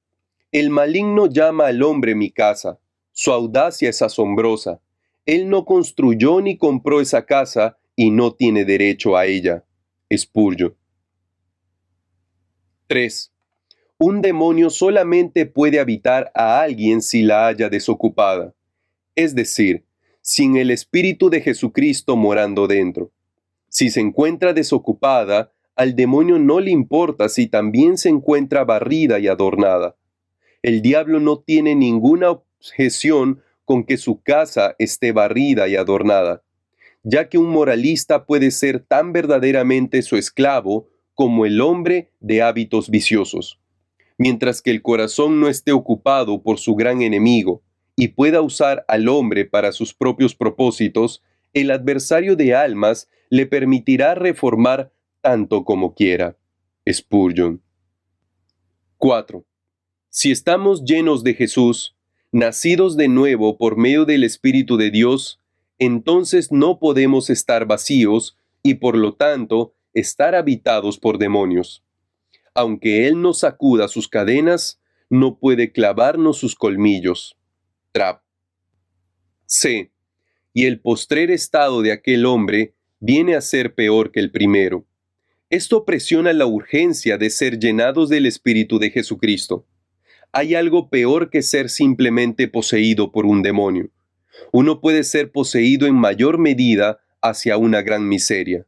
El maligno llama al hombre mi casa. Su audacia es asombrosa. Él no construyó ni compró esa casa y no tiene derecho a ella. Spurgeon. 3. Un demonio solamente puede habitar a alguien si la haya desocupada, es decir, sin el Espíritu de Jesucristo morando dentro. Si se encuentra desocupada, al demonio no le importa si también se encuentra barrida y adornada. El diablo no tiene ninguna objeción con que su casa esté barrida y adornada, ya que un moralista puede ser tan verdaderamente su esclavo como el hombre de hábitos viciosos. Mientras que el corazón no esté ocupado por su gran enemigo y pueda usar al hombre para sus propios propósitos, el adversario de almas le permitirá reformar tanto como quiera. Spurgeon. 4. Si estamos llenos de Jesús, nacidos de nuevo por medio del Espíritu de Dios, entonces no podemos estar vacíos y por lo tanto estar habitados por demonios. Aunque Él nos sacuda sus cadenas, no puede clavarnos sus colmillos. Trap. C. Y el postrer estado de aquel hombre viene a ser peor que el primero. Esto presiona la urgencia de ser llenados del Espíritu de Jesucristo. Hay algo peor que ser simplemente poseído por un demonio. Uno puede ser poseído en mayor medida hacia una gran miseria.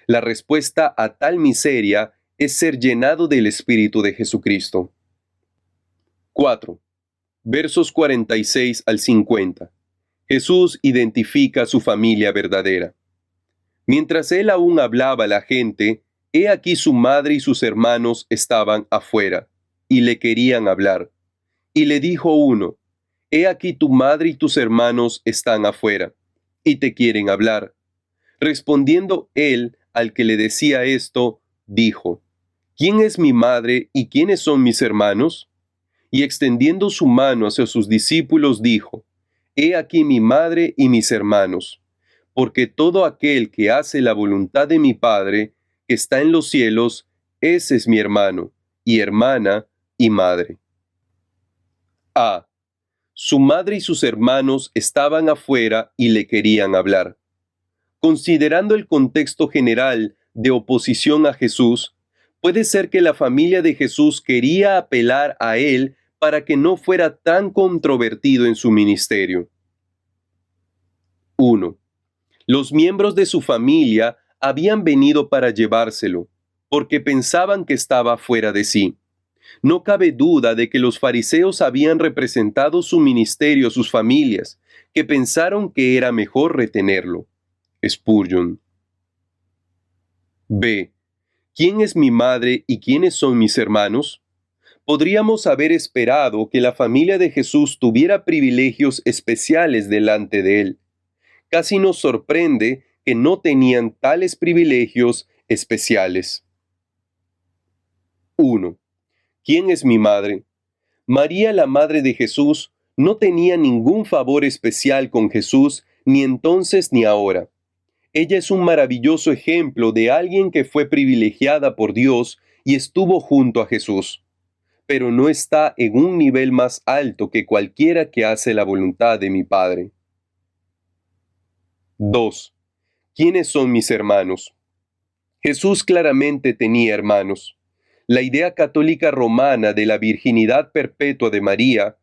La respuesta a tal miseria es ser llenado del Espíritu de Jesucristo. 4. Versos 46 al 50. Jesús identifica a su familia verdadera. Mientras él aún hablaba a la gente, he aquí su madre y sus hermanos estaban afuera, y le querían hablar. Y le dijo uno, he aquí tu madre y tus hermanos están afuera, y te quieren hablar. Respondiendo él al que le decía esto, dijo, ¿quién es mi madre y quiénes son mis hermanos? Y extendiendo su mano hacia sus discípulos, dijo, he aquí mi madre y mis hermanos, porque todo aquel que hace la voluntad de mi Padre, que está en los cielos, ese es mi hermano, y hermana, y madre. A. Su madre y sus hermanos estaban afuera y le querían hablar. Considerando el contexto general de oposición a Jesús, puede ser que la familia de Jesús quería apelar a él para que no fuera tan controvertido en su ministerio. 1. Los miembros de su familia habían venido para llevárselo, porque pensaban que estaba fuera de sí. No cabe duda de que los fariseos habían representado su ministerio a sus familias, que pensaron que era mejor retenerlo. Spurgeon. B. ¿Quién es mi madre y quiénes son mis hermanos? Podríamos haber esperado que la familia de Jesús tuviera privilegios especiales delante de él. Casi nos sorprende que no tenían tales privilegios especiales. 1. ¿Quién es mi madre? María, la madre de Jesús, no tenía ningún favor especial con Jesús, ni entonces ni ahora. Ella es un maravilloso ejemplo de alguien que fue privilegiada por Dios y estuvo junto a Jesús, pero no está en un nivel más alto que cualquiera que hace la voluntad de mi Padre. 2. ¿Quiénes son mis hermanos? Jesús claramente tenía hermanos. La idea católica romana de la virginidad perpetua de María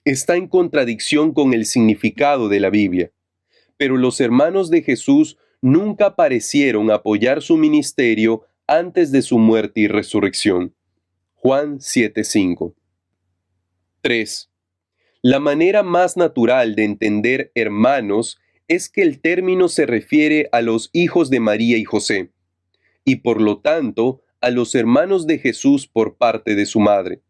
está en contradicción con el significado de la Biblia. Pero los hermanos de Jesús nunca parecieron apoyar su ministerio antes de su muerte y resurrección. Juan 7:5. 3. La manera más natural de entender hermanos es que el término se refiere a los hijos de María y José, y por lo tanto a los hermanos de Jesús por parte de su madre.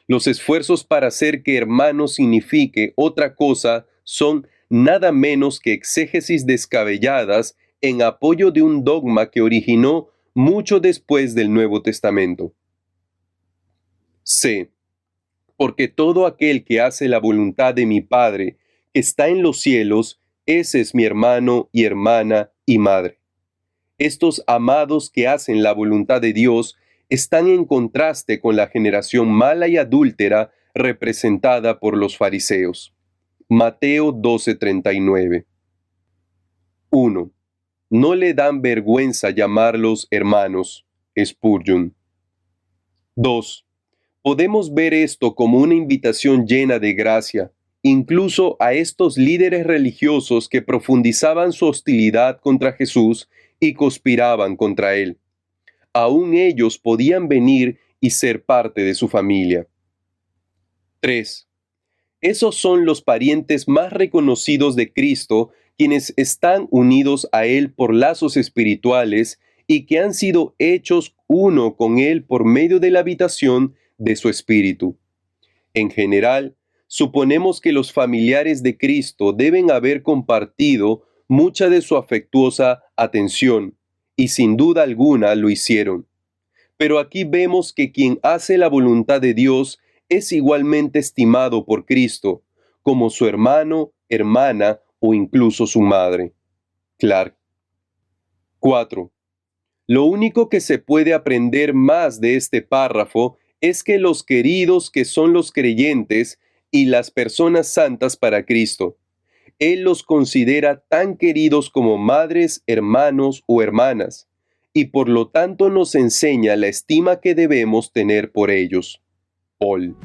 Los esfuerzos para hacer que hermano signifique otra cosa son nada menos que exégesis descabelladas en apoyo de un dogma que originó mucho después del Nuevo Testamento. C. Porque todo aquel que hace la voluntad de mi Padre, que está en los cielos, ese es mi hermano y hermana y madre. Estos amados que hacen la voluntad de Dios están en contraste con la generación mala y adúltera representada por los fariseos. Mateo 12:39. 1. No le dan vergüenza llamarlos hermanos. Spurgeon. 2. Podemos ver esto como una invitación llena de gracia, incluso a estos líderes religiosos que profundizaban su hostilidad contra Jesús y conspiraban contra él. Aún ellos podían venir y ser parte de su familia. 3. Esos son los parientes más reconocidos de Cristo, quienes están unidos a Él por lazos espirituales y que han sido hechos uno con Él por medio de la habitación de su Espíritu. En general, suponemos que los familiares de Cristo deben haber compartido mucha de su afectuosa atención, y sin duda alguna lo hicieron. Pero aquí vemos que quien hace la voluntad de Dios es igualmente estimado por Cristo, como su hermano, hermana o incluso su madre. Clark. 4. Lo único que se puede aprender más de este párrafo es que los queridos que son los creyentes y las personas santas para Cristo, Él los considera tan queridos como madres, hermanos o hermanas, y por lo tanto nos enseña la estima que debemos tener por ellos. Paul.